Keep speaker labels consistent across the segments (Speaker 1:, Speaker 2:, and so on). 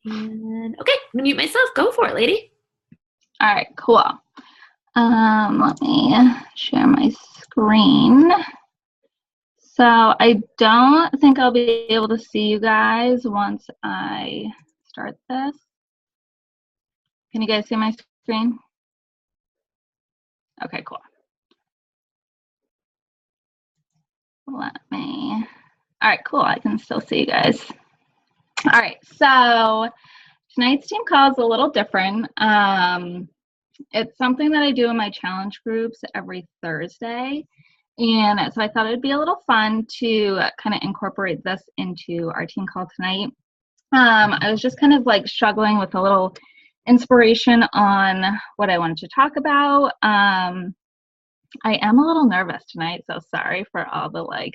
Speaker 1: And okay, I'm gonna mute myself. Go for it, lady.
Speaker 2: All right, cool. Let me share my screen. So I don't think I'll be able to see you guys once I start this. Can you guys see my screen? Okay, cool. Let me, all right, cool. I can still see you guys. All right, so tonight's team call is a little different. It's something that I do in my challenge groups every Thursday. And so I thought it'd be a little fun to kind of incorporate this into our team call tonight. I was just kind of like struggling with a little inspiration on what I wanted to talk about. I am a little nervous tonight, so sorry for all the like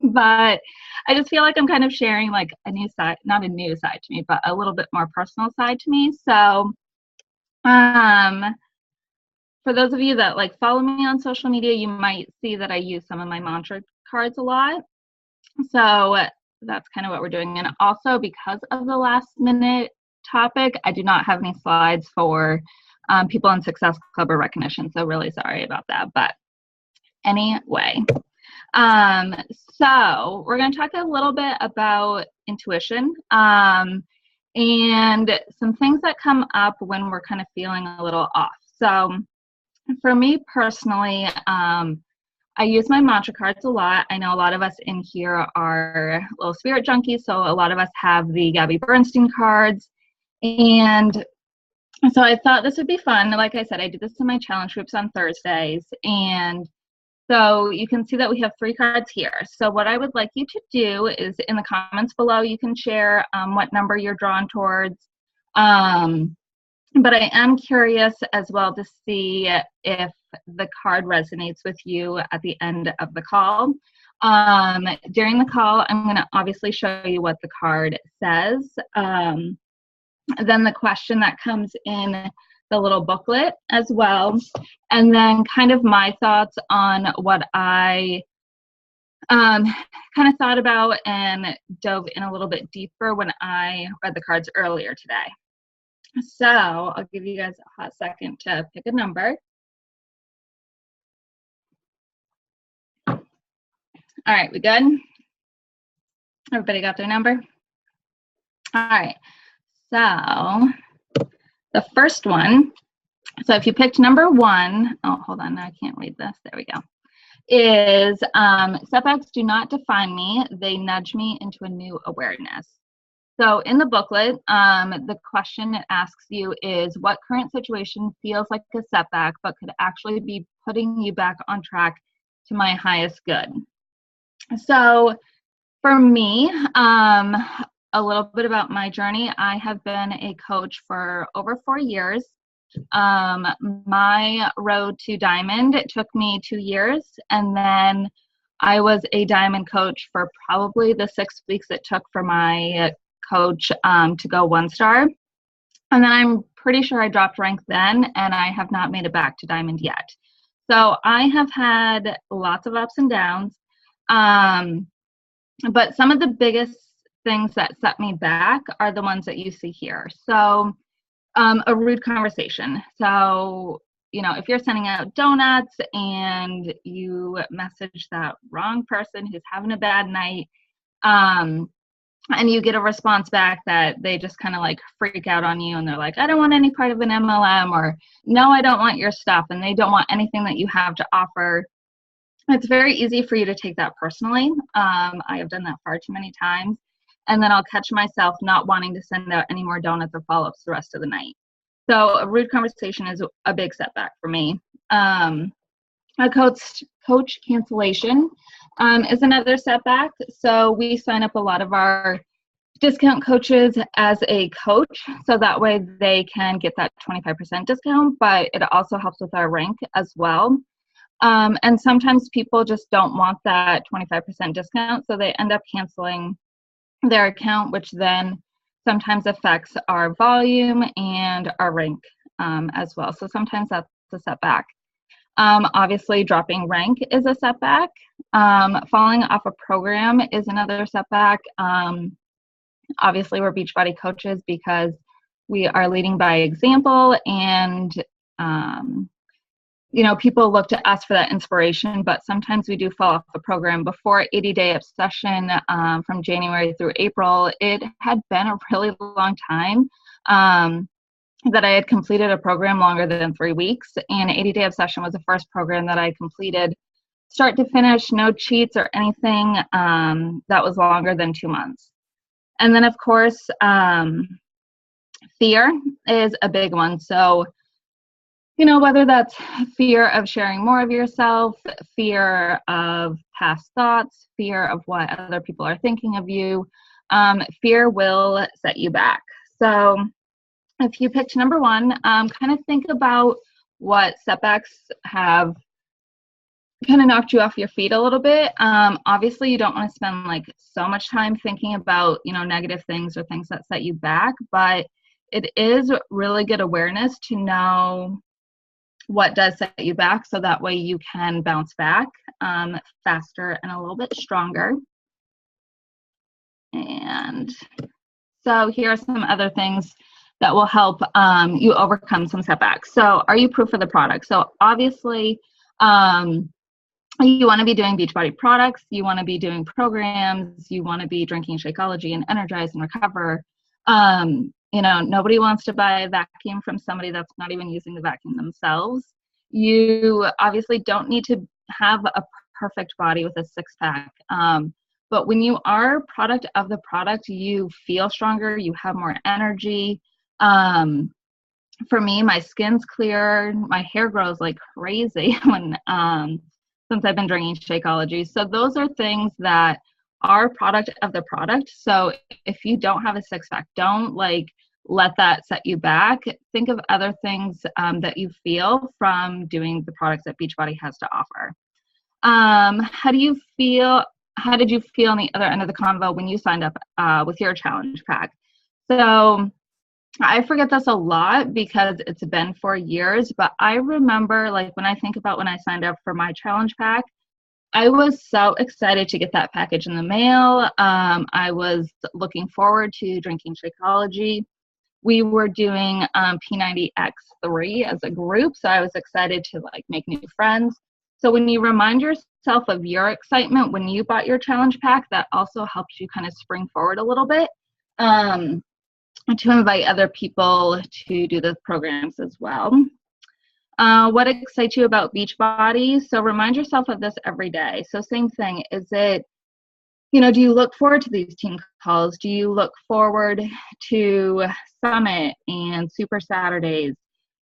Speaker 2: but I just feel like I'm kind of sharing like a new side, not a new side to me, but a little bit more personal side to me. So for those of you that like follow me on social media, you might see that I use some of my mantra cards a lot. So that's kind of what we're doing. And also because of the last minute topic, I do not have any slides for people in Success Club or recognition. So really sorry about that. But anyway, so we're going to talk a little bit about intuition and some things that come up when we're kind of feeling a little off. So for me personally, I use my mantra cards a lot. I know a lot of us in here are little spirit junkies, so a lot of us have the Gabby Bernstein cards. And so I thought this would be fun. Like I said, I do this in my challenge groups on Thursdays. And so you can see that we have 3 cards here. So what I would like you to do is in the comments below, you can share what number you're drawn towards. But I am curious as well to see if the card resonates with you at the end of the call. During the call, I'm going to obviously show you what the card says. Then the question that comes in the little booklet as well. And then kind of my thoughts on what I kind of thought about and dove in a little bit deeper when I read the cards earlier today. So I'll give you guys a hot second to pick a number. All right, we good? Everybody got their number? All right, so the first one, so if you picked number 1, oh, hold on, I can't read this, there we go, is setbacks do not define me, they nudge me into a new awareness. So in the booklet, the question it asks you is what current situation feels like a setback but could actually be putting you back on track to my highest good. So for me, a little bit about my journey. I have been a coach for over 4 years. My road to diamond, it took me 2 years, and then I was a diamond coach for probably the 6 weeks it took for my coach to go 1-star. And then I'm pretty sure I dropped rank then, and I have not made it back to diamond yet. So I have had lots of ups and downs. But some of the biggest things that set me back are the ones that you see here. So a rude conversation. So, you know, if you're sending out donuts and you message that wrong person who's having a bad night, and you get a response back that they just kind of like freak out on you and they're like, I don't want any part of an MLM, or no, I don't want your stuff, and they don't want anything that you have to offer. It's very easy for you to take that personally. I have done that far too many times. And then I'll catch myself not wanting to send out any more donuts or follow-ups the rest of the night. So a rude conversation is a big setback for me. A coach cancellation is another setback. So we sign up a lot of our discount coaches as a coach, so that way they can get that 25% discount, but it also helps with our rank as well. And sometimes people just don't want that 25% discount, so they end up canceling their account, which then sometimes affects our volume and our rank as well. So sometimes that's a setback. Obviously, dropping rank is a setback. Falling off a program is another setback. Obviously, we're Beachbody coaches because we are leading by example, and people look to us for that inspiration, but sometimes we do fall off the program. Before 80-Day Obsession, from January through April, it had been a really long time that I had completed a program longer than 3 weeks, and 80-Day Obsession was the first program that I completed start to finish, no cheats or anything, that was longer than 2 months. And then, of course, fear is a big one. So, whether that's fear of sharing more of yourself, fear of past thoughts, fear of what other people are thinking of you, fear will set you back. So if you picked number one, kind of think about what setbacks have kind of knocked you off your feet a little bit. Obviously, you don't want to spend like so much time thinking about, negative things or things that set you back, but it is really good awareness to know what does set you back, so that way you can bounce back faster and a little bit stronger. And so here are some other things that will help you overcome some setbacks. So are you proof of the product? So obviously, you want to be doing Beachbody products, you want to be doing programs, you want to be drinking Shakeology and Energize and Recover. Nobody wants to buy a vacuum from somebody that's not even using the vacuum themselves. You obviously don't need to have a perfect body with a six-pack. But when you are product of the product, you feel stronger, you have more energy. For me, my skin's clear, my hair grows like crazy since I've been drinking Shakeology. So those are things that are product of the product. So if you don't have a six-pack, don't let that set you back. Think of other things that you feel from doing the products that Beachbody has to offer. How did you feel on the other end of the convo when you signed up with your challenge pack? So I forget this a lot because it's been 4 years, but I remember when I think about when I signed up for my challenge pack, I was so excited to get that package in the mail. I was looking forward to drinking Shakeology. We were doing P90X3 as a group, so I was excited to make new friends. So when you remind yourself of your excitement when you bought your challenge pack, that also helps you kind of spring forward a little bit to invite other people to do the programs as well. What excites you about Beachbody? So remind yourself of this every day. So same thing, is it, do you look forward to these team calls? Do you look forward to Summit and Super Saturdays?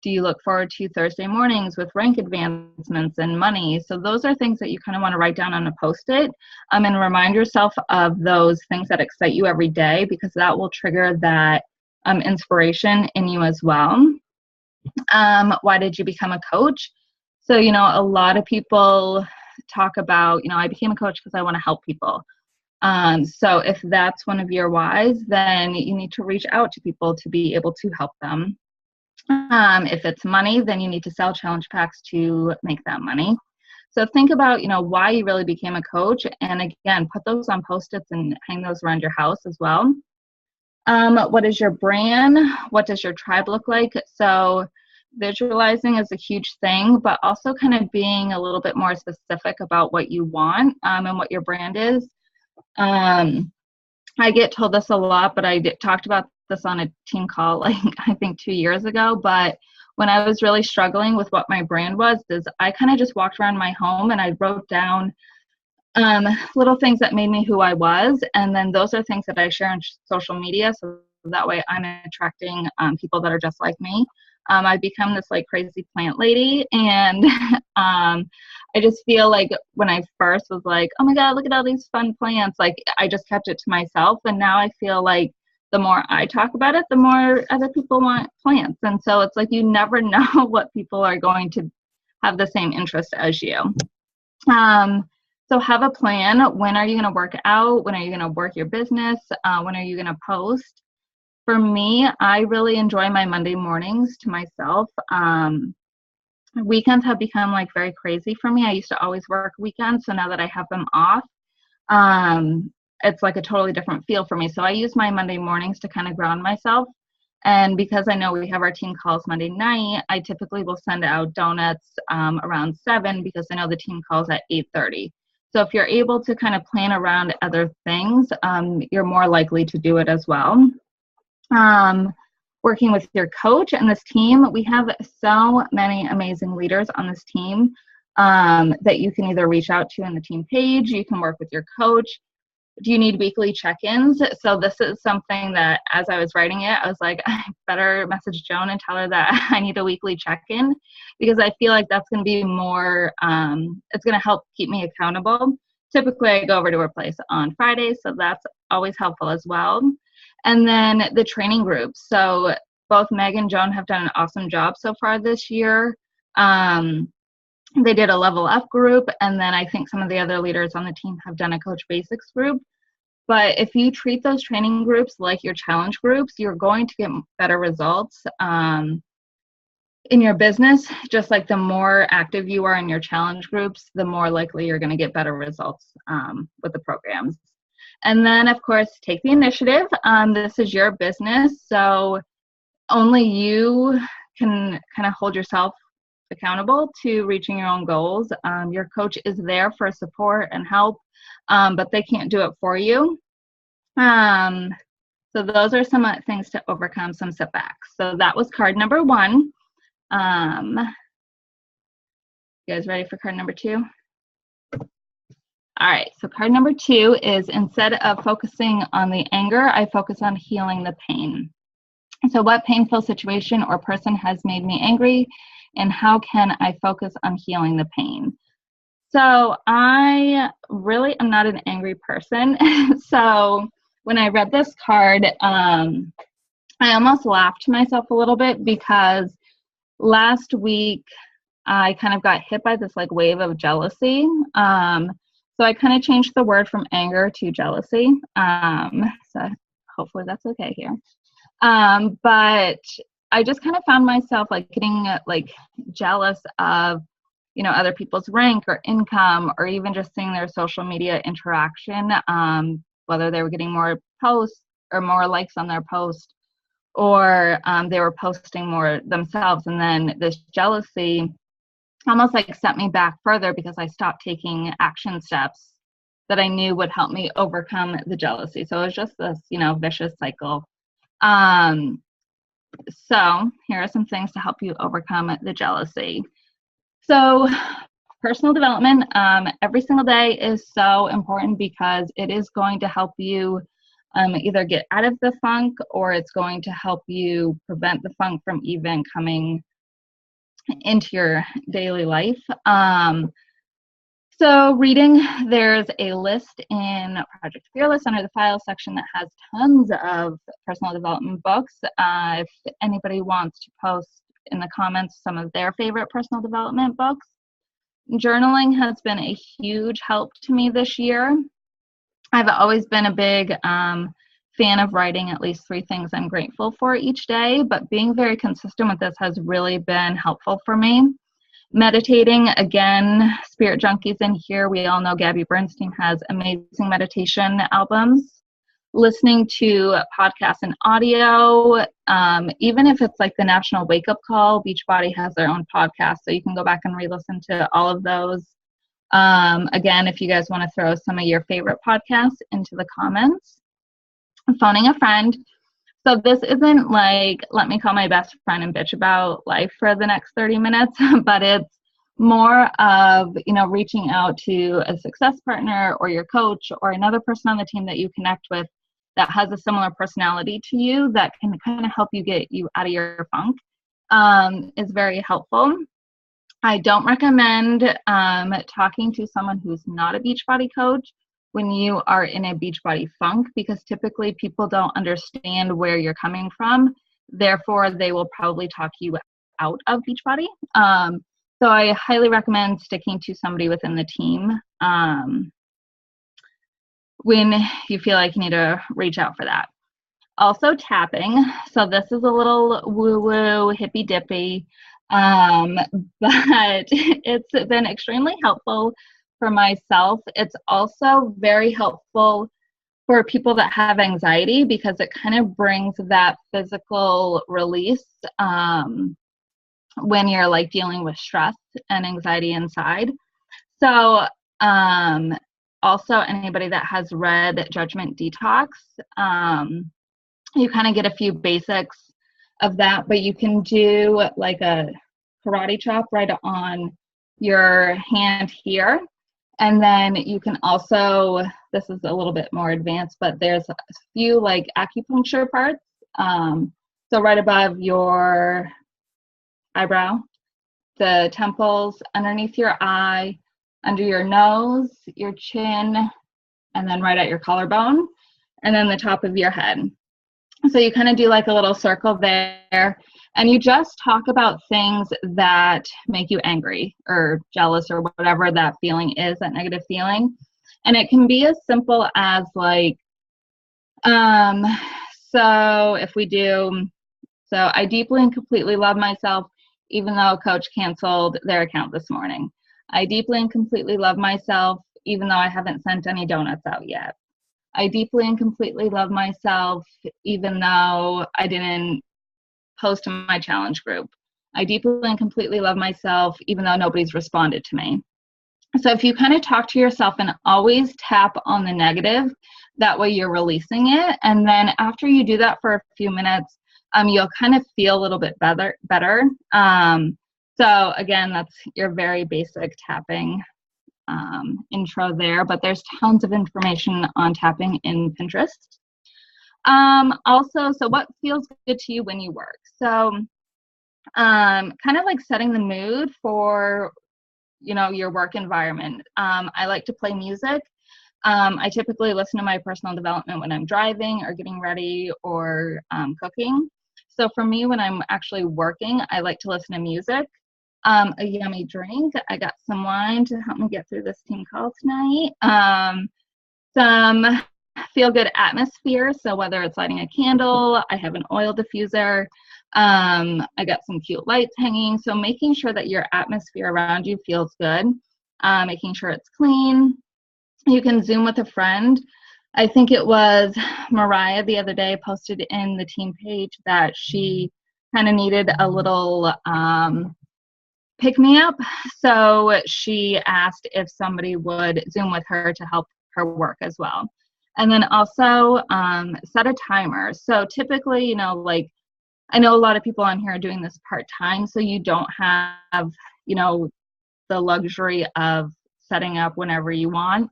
Speaker 2: Do you look forward to Thursday mornings with rank advancements and money? So those are things that you kind of want to write down on a Post-it and remind yourself of those things that excite you every day, because that will trigger that inspiration in you as well. Why did you become a coach? So, a lot of people talk about, I became a coach because I want to help people. So if that's one of your whys, then you need to reach out to people to be able to help them. If it's money, then you need to sell challenge packs to make that money. So think about, why you really became a coach. And again, put those on Post-its and hang those around your house as well. What is your brand? What does your tribe look like? So visualizing is a huge thing, but also kind of being a little bit more specific about what you want and what your brand is. I get told this a lot, but I talked about this on a team call, I think 2 years ago. But when I was really struggling with what my brand was, is I kind of just walked around my home and I wrote down little things that made me who I was. And then those are things that I share on social media. So that way I'm attracting people that are just like me. I've become this crazy plant lady. And I just feel like when I first was oh my God, look at all these fun plants. I just kept it to myself. And now I feel like the more I talk about it, the more other people want plants. And so it's you never know what people are going to have the same interest as you. So have a plan. When are you going to work out? When are you going to work your business? When are you going to post? For me, I really enjoy my Monday mornings to myself. Weekends have become very crazy for me. I used to always work weekends. So now that I have them off, it's like a totally different feel for me. So I use my Monday mornings to kind of ground myself. And because I know we have our team calls Monday night, I typically will send out donuts around 7 because I know the team calls at 8:30. So if you're able to kind of plan around other things, you're more likely to do it as well. Working with your coach and this team, we have so many amazing leaders on this team that you can either reach out to in the team page, you can work with your coach. Do you need weekly check-ins? So this is something that as I was writing it, I was like, I better message Joan and tell her that I need a weekly check-in, because I feel like that's going to be more, it's going to help keep me accountable. Typically I go over to her place on Fridays, so that's always helpful as well. And then the training groups. So both Meg and Joan have done an awesome job so far this year. They did a level up group, and then I think some of the other leaders on the team have done a coach basics group. But if you treat those training groups like your challenge groups, you're going to get better results in your business. Just like the more active you are in your challenge groups, the more likely you're going to get better results with the programs. And then, of course, take the initiative. This is your business, so only you can kind of hold yourself accountable to reaching your own goals. Your coach is there for support and help, but they can't do it for you. So those are some things to overcome some setbacks. So that was card number 1. You guys ready for card number 2? All right, so card number 2 is, instead of focusing on the anger, I focus on healing the pain. So what painful situation or person has made me angry, and how can I focus on healing the pain? So I really am not an angry person. So when I read this card, I almost laughed to myself a little bit, because last week I kind of got hit by this like wave of jealousy. So I kind of changed the word from anger to jealousy. So hopefully that's okay here. But I just kind of found myself like getting like jealous of, you know, other people's rank or income, or even just seeing their social media interaction, whether they were getting more posts or more likes on their post, or they were posting more themselves. And then this jealousy almost like set me back further, because I stopped taking action steps that I knew would help me overcome the jealousy. So it was just this, you know, vicious cycle. So here are some things to help you overcome the jealousy. So personal development, every single day is so important, because it is going to help you either get out of the funk, or it's going to help you prevent the funk from even coming into your daily life. So reading, there's a list in Project Fearless under the files section that has tons of personal development books. If anybody wants to post in the comments some of their favorite personal development books. Journaling has been a huge help to me this year. I've always been a big fan of writing at least 3 things I'm grateful for each day, but being very consistent with this has really been helpful for me. Meditating, again, Spirit Junkies in here, we all know Gabby Bernstein has amazing meditation albums. Listening to podcasts and audio, even if it's like the National Wake Up Call, Beachbody has their own podcast, so you can go back and re-listen to all of those. Again, if you guys want to throw some of your favorite podcasts into the comments. Phoning a friend. So this isn't like, let me call my best friend and bitch about life for the next 30 minutes, but it's more of, you know, reaching out to a success partner or your coach or another person on the team that you connect with that has a similar personality to you that can kind of help you get you out of your funk, is very helpful. I don't recommend talking to someone who's not a Beachbody coach when you are in a Beachbody funk, because typically people don't understand where you're coming from. Therefore, they will probably talk you out of Beachbody. So I highly recommend sticking to somebody within the team when you feel like you need to reach out for that. Also tapping. So this is a little woo-woo, hippy-dippy, but it's been extremely helpful for myself. It's also very helpful for people that have anxiety, because it kind of brings that physical release when you're like dealing with stress and anxiety inside. So also anybody that has read Judgment Detox, you kind of get a few basics of that, but you can do like a karate chop right on your hand here. And then you can also, this is a little bit more advanced, but there's a few like acupuncture parts. So right above your eyebrow, the temples, underneath your eye, under your nose, your chin, and then right at your collarbone, and then the top of your head. So you kind of do like a little circle there, and you just talk about things that make you angry or jealous or whatever that feeling is, that negative feeling. And it can be as simple as like, so if we do, so I deeply and completely love myself, even though a coach canceled their account this morning. I deeply and completely love myself, even though I haven't sent any donuts out yet. I deeply and completely love myself, even though I didn't post in my challenge group. I deeply and completely love myself, even though nobody's responded to me. So if you kind of talk to yourself and always tap on the negative, that way you're releasing it. And then after you do that for a few minutes, you'll kind of feel a little bit better. So again, that's your very basic tapping intro there, but there's tons of information on tapping in Pinterest. Also, so what feels good to you when you work? So kind of like setting the mood for, you know, your work environment. I like to play music. I typically listen to my personal development when I'm driving or getting ready or cooking. So for me, when I'm actually working, I like to listen to music. A yummy drink. I got some wine to help me get through this team call tonight. Some feel-good atmosphere. So whether it's lighting a candle, I have an oil diffuser. I got some cute lights hanging. So making sure that your atmosphere around you feels good. Making sure it's clean. You can Zoom with a friend. I think it was Mariah the other day posted in the team page that she kind of needed a little pick me up. So she asked if somebody would Zoom with her to help her work as well. And then also set a timer. So typically, you know, like I know a lot of people on here are doing this part-time, so you don't have, you know, the luxury of setting up whenever you want.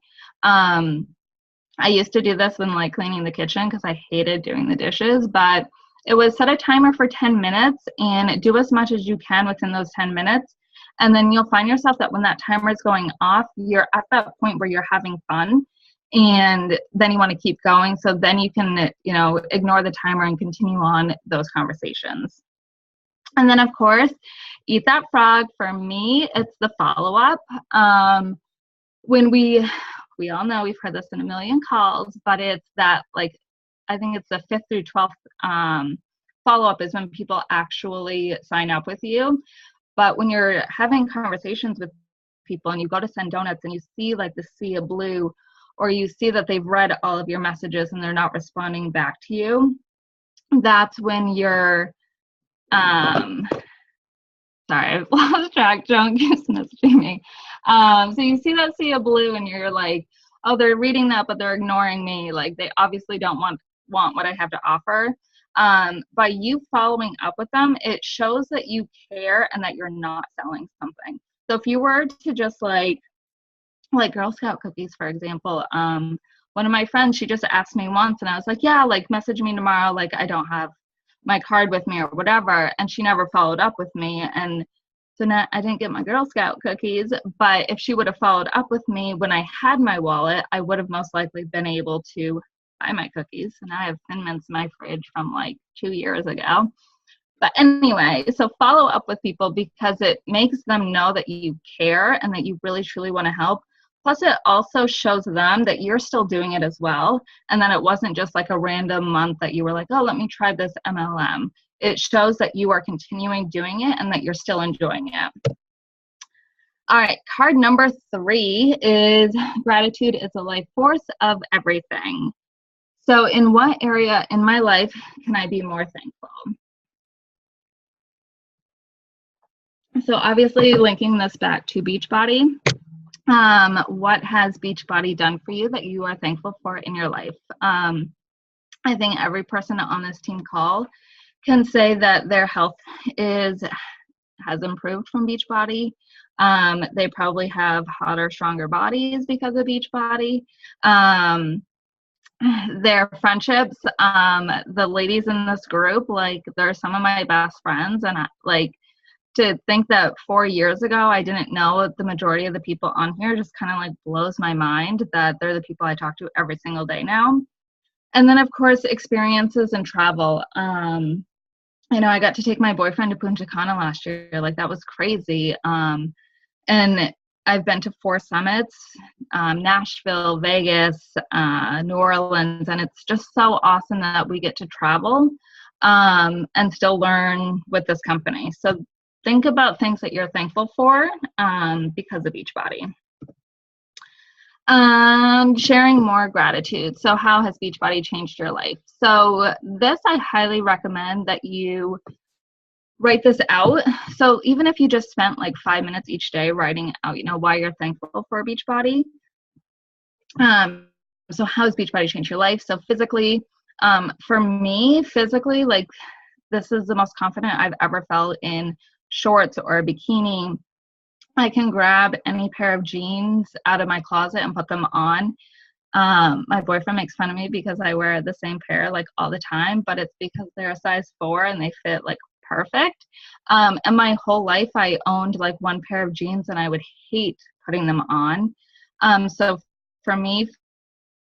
Speaker 2: I used to do this when like cleaning the kitchen because I hated doing the dishes, but it was set a timer for 10 minutes and do as much as you can within those 10 minutes. And then you'll find yourself that when that timer is going off, you're at that point where you're having fun and then you want to keep going. So then you can, you know, ignore the timer and continue on those conversations. And then of course, eat that frog. For me, it's the follow-up. When we all know, we've heard this in a million calls, but it's that like, I think it's the 5th through 12th follow-up is when people actually sign up with you. But when you're having conversations with people and you go to send donuts and you see like the sea of blue, or you see that they've read all of your messages and they're not responding back to you, that's when you're, sorry, I've lost track, Joan keeps messaging me. So you see that sea of blue and you're like, oh, they're reading that, but they're ignoring me. Like they obviously don't want what I have to offer. By you following up with them, it shows that you care and that you're not selling something. So if you were to just like Girl Scout cookies, for example, one of my friends, she just asked me once and I was like, yeah, like message me tomorrow. Like I don't have my card with me or whatever. And she never followed up with me. And so now I didn't get my Girl Scout cookies, but if she would have followed up with me when I had my wallet, I would have most likely been able to buy my cookies. And I have Thin Mints in my fridge from like 2 years ago. But anyway, so follow up with people because it makes them know that you care and that you really truly want to help. Plus, it also shows them that you're still doing it as well. And then it wasn't just like a random month that you were like, oh, let me try this MLM. It shows that you are continuing doing it and that you're still enjoying it. All right, card number 3 is gratitude is a life force of everything. So in what area in my life can I be more thankful? So obviously linking this back to Beachbody, what has Beachbody done for you that you are thankful for in your life? I think every person on this team call can say that their health has improved from Beachbody. They probably have hotter, stronger bodies because of Beachbody. Their friendships, the ladies in this group, like they're some of my best friends, and to think that 4 years ago I didn't know the majority of the people on here just kind of like blows my mind that they're the people I talk to every single day now. And then of course experiences and travel. I got to take my boyfriend to Punta Cana last year. Like that was crazy. And I've been to 4 summits, Nashville, Vegas, New Orleans, and it's just so awesome that we get to travel and still learn with this company. So think about things that you're thankful for because of Beachbody. Sharing more gratitude. So how has Beachbody changed your life? So this, I highly recommend that you write this out. So even if you just spent like 5 minutes each day writing out, why you're thankful for Beachbody. So how has Beachbody changed your life? So physically, for me, physically, like this is the most confident I've ever felt in shorts or a bikini. I can grab any pair of jeans out of my closet and put them on. My boyfriend makes fun of me because I wear the same pair like all the time, but it's because they're a size 4 and they fit like perfect. And my whole life I owned like one pair of jeans and I would hate putting them on. So for me,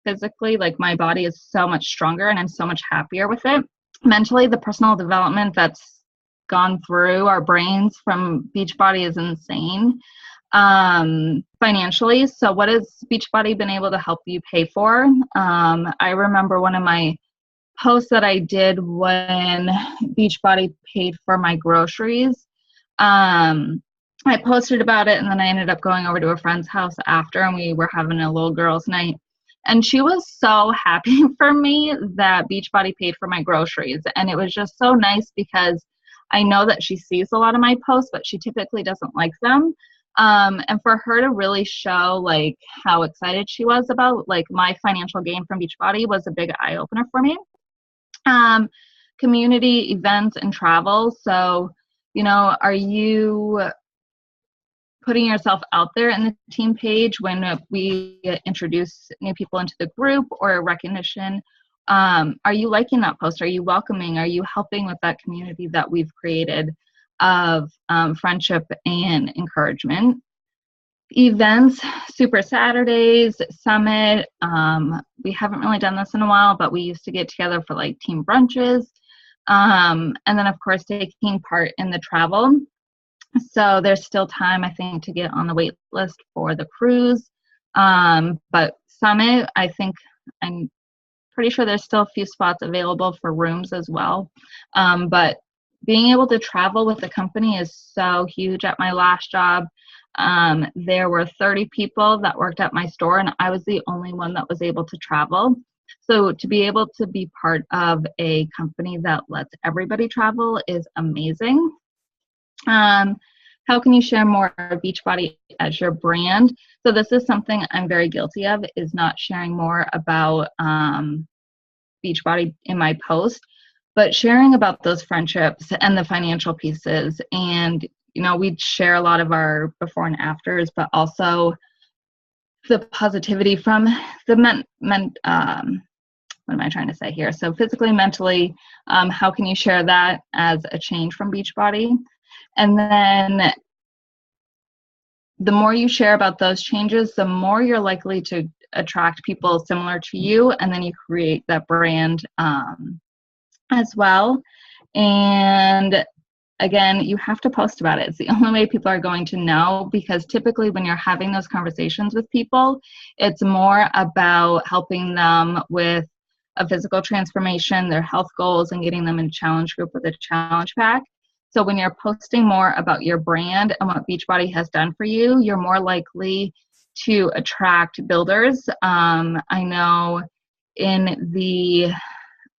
Speaker 2: physically, like my body is so much stronger and I'm so much happier with it. Mentally, the personal development that's gone through our brains from Beachbody is insane. Financially, so what has Beachbody been able to help you pay for? I remember one of my posts that I did when Beachbody paid for my groceries. I posted about it and then I ended up going over to a friend's house after and we were having a little girls' night. And she was so happy for me that Beachbody paid for my groceries. And it was just so nice because I know that she sees a lot of my posts, but she typically doesn't like them. And for her to really show like how excited she was about like my financial gain from Beachbody was a big eye opener for me. Community events and travel. So, are you putting yourself out there in the team page when we introduce new people into the group or recognition? Are you liking that post? Are you welcoming? Are you helping with that community that we've created of friendship and encouragement? Events, Super Saturdays, Summit. We haven't really done this in a while, but we used to get together for like team brunches. And then of course taking part in the travel. So there's still time, I think, to get on the wait list for the cruise. But Summit, I think I'm pretty sure there's still a few spots available for rooms as well. But being able to travel with the company is so huge. At my last job, there were 30 people that worked at my store, and I was the only one that was able to travel. So to be able to be part of a company that lets everybody travel is amazing. How can you share more of Beachbody as your brand? So this is something I'm very guilty of, is not sharing more about Beachbody in my post, but sharing about those friendships and the financial pieces. And, we'd share a lot of our before and afters, but also the positivity from the what am I trying to say here? So physically, mentally, how can you share that as a change from Beachbody? And then the more you share about those changes, the more you're likely to attract people similar to you, and then you create that brand as well. And again, you have to post about it. It's the only way people are going to know, because typically when you're having those conversations with people, it's more about helping them with a physical transformation, their health goals, and getting them in challenge group with a challenge pack. So when you're posting more about your brand and what Beachbody has done for you, you're more likely to attract builders. I know in the,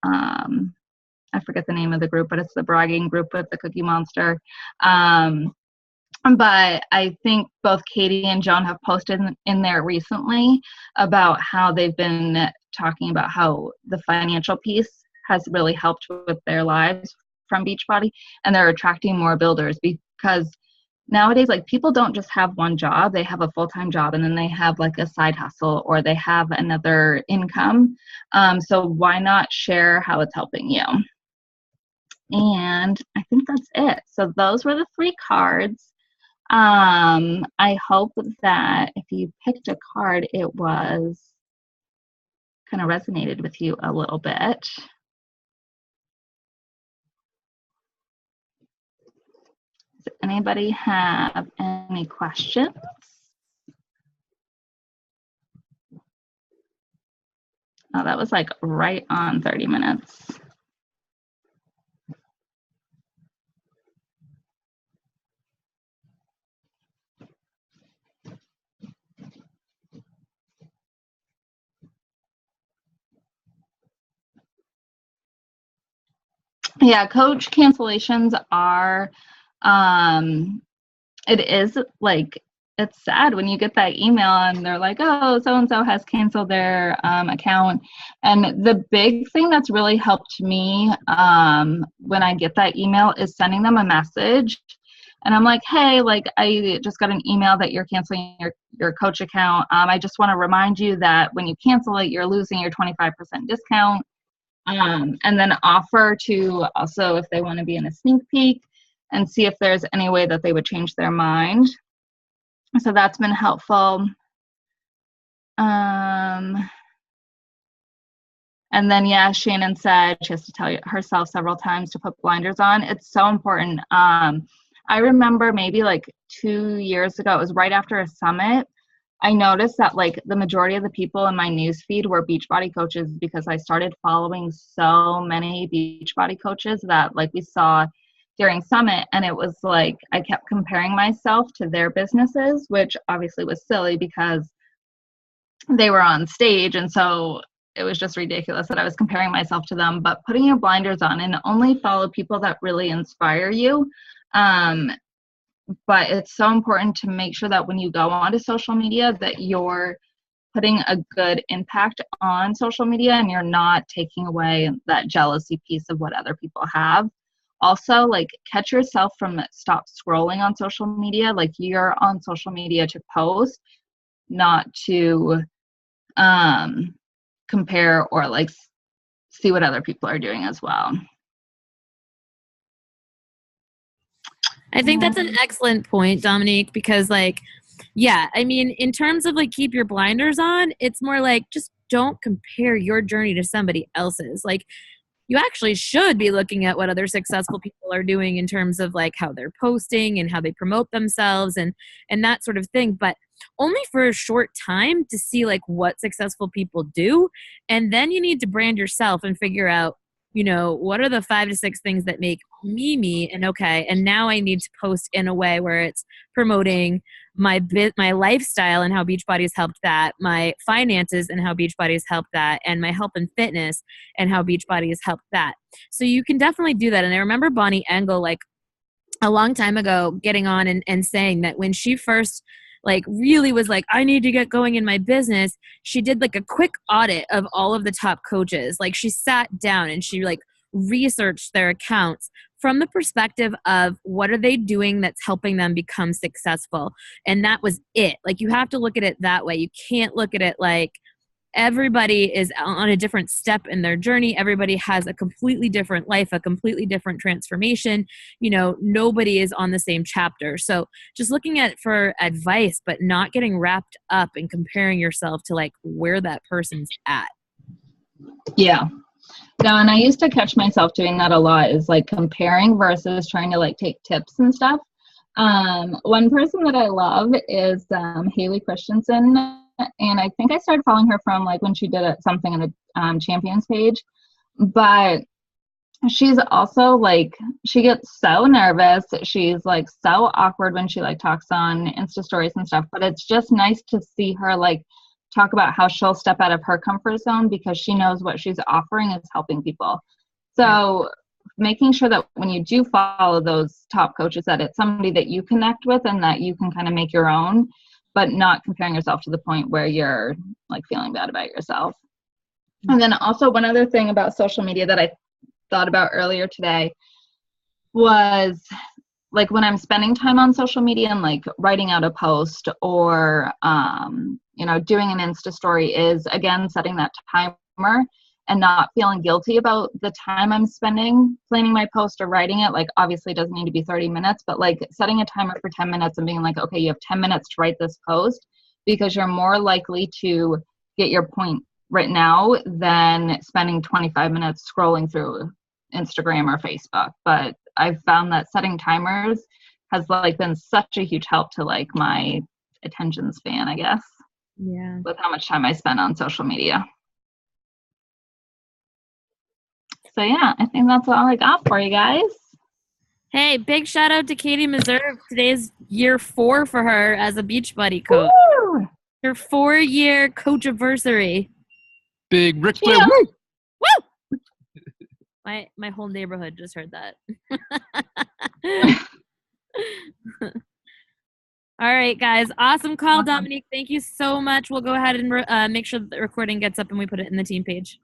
Speaker 2: I forget the name of the group, but it's the bragging group with the Cookie Monster. But I think both Katie and Joan have posted in there recently about how they've been talking about how the financial piece has really helped with their lives from Beachbody, and they're attracting more builders because nowadays, like, people don't just have one job. They have a full-time job, and then they have like a side hustle, or they have another income. So why not share how it's helping you? And I think that's it. So those were the 3 cards. I hope that if you picked a card, it was kind of resonated with you a little bit. Does anybody have any questions? Oh, that was like right on 30 minutes. Yeah, coach cancellations are, it is like, it's sad when you get that email and they're like, oh, so-and-so has canceled their account. And the big thing that's really helped me when I get that email is sending them a message. And I'm like, hey, like, I just got an email that you're canceling your coach account. I just want to remind you that when you cancel it, you're losing your 25% discount. And then offer to also, if they want to be in a sneak peek, and see if there's any way that they would change their mind. So that's been helpful. And then, yeah, Shannon said she has to tell herself several times to put blinders on. It's so important. I remember maybe like 2 years ago, it was right after a summit, I noticed that like the majority of the people in my newsfeed were Beachbody coaches, because I started following so many Beachbody coaches that like we saw during summit, and it was like I kept comparing myself to their businesses, which obviously was silly because they were on stage, and so it was just ridiculous that I was comparing myself to them. But putting your blinders on and only follow people that really inspire you. But it's so important to make sure that when you go onto social media that you're putting a good impact on social media and you're not taking away that jealousy piece of what other people have. Also, like, catch yourself from stop scrolling on social media. Like, you're on social media to post, not to compare or like see what other people are doing as well.
Speaker 1: I think that's an excellent point, Dominique, because like, yeah, I mean, in terms of like keep your blinders on, it's more like just don't compare your journey to somebody else's. Like, you actually should be looking at what other successful people are doing in terms of like how they're posting and how they promote themselves and that sort of thing, but only for a short time to see like what successful people do. And then you need to brand yourself and figure out, you know, what are the 5 to 6 things that make me me, and okay, and now I need to post in a way where it's promoting my lifestyle and how Beachbody has helped that, my finances and how Beachbody has helped that, and my health and fitness and how Beachbody has helped that. So you can definitely do that. And I remember Bonnie Engel, like a long time ago, getting on and saying that when she first like really was like, I need to get going in my business, she did like a quick audit of all of the top coaches. Like, she sat down and she like researched their accounts from the perspective of what are they doing that's helping them become successful. And that was it. Like, you have to look at it that way. You can't look at it like everybody is on a different step in their journey. Everybody has a completely different life, a completely different transformation. You know, nobody is on the same chapter. So just looking at it for advice, but not getting wrapped up and comparing yourself to like where that person's at.
Speaker 2: Yeah. No, and I used to catch myself doing that a lot, is like comparing versus trying to like take tips and stuff. One person that I love is Haley Christensen, and I think I started following her from like when she did something on the Champions page. But she's also like, she gets so nervous. She's like so awkward when she like talks on Insta stories and stuff. But it's just nice to see her like talk about how she'll step out of her comfort zone because she knows what she's offering is helping people. So making sure that when you do follow those top coaches, that it's somebody that you connect with and that you can kind of make your own, but not comparing yourself to the point where you're like feeling bad about yourself. And then also one other thing about social media that I thought about earlier today was like when I'm spending time on social media and like writing out a post or, you know, doing an Insta story is again, setting that timer and not feeling guilty about the time I'm spending planning my post or writing it. Like obviously it doesn't need to be 30 minutes, but like setting a timer for 10 minutes and being like, okay, you have 10 minutes to write this post because you're more likely to get your point written out than spending 25 minutes scrolling through Instagram or Facebook. But I've found that setting timers has like been such a huge help to like my attention span, I guess.
Speaker 1: Yeah.
Speaker 2: With how much time I spend on social media. So yeah, I think that's all I got for you guys.
Speaker 1: Hey, big shout out to Katie Meserve. Today's year 4 for her as a Beachbody coach.
Speaker 2: Woo!
Speaker 1: Her 4-year coach anniversary.
Speaker 3: Big Ric Flair.
Speaker 2: Yeah.
Speaker 3: Woo!
Speaker 1: My whole neighborhood just heard that. All right, guys. Awesome call, Dominique. Thank you so much. We'll go ahead and make sure that the recording gets up and we put it in the team page.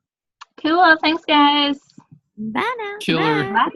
Speaker 2: Cool. Thanks, guys.
Speaker 1: Bye now.
Speaker 3: Killer.
Speaker 1: Bye.
Speaker 2: Bye.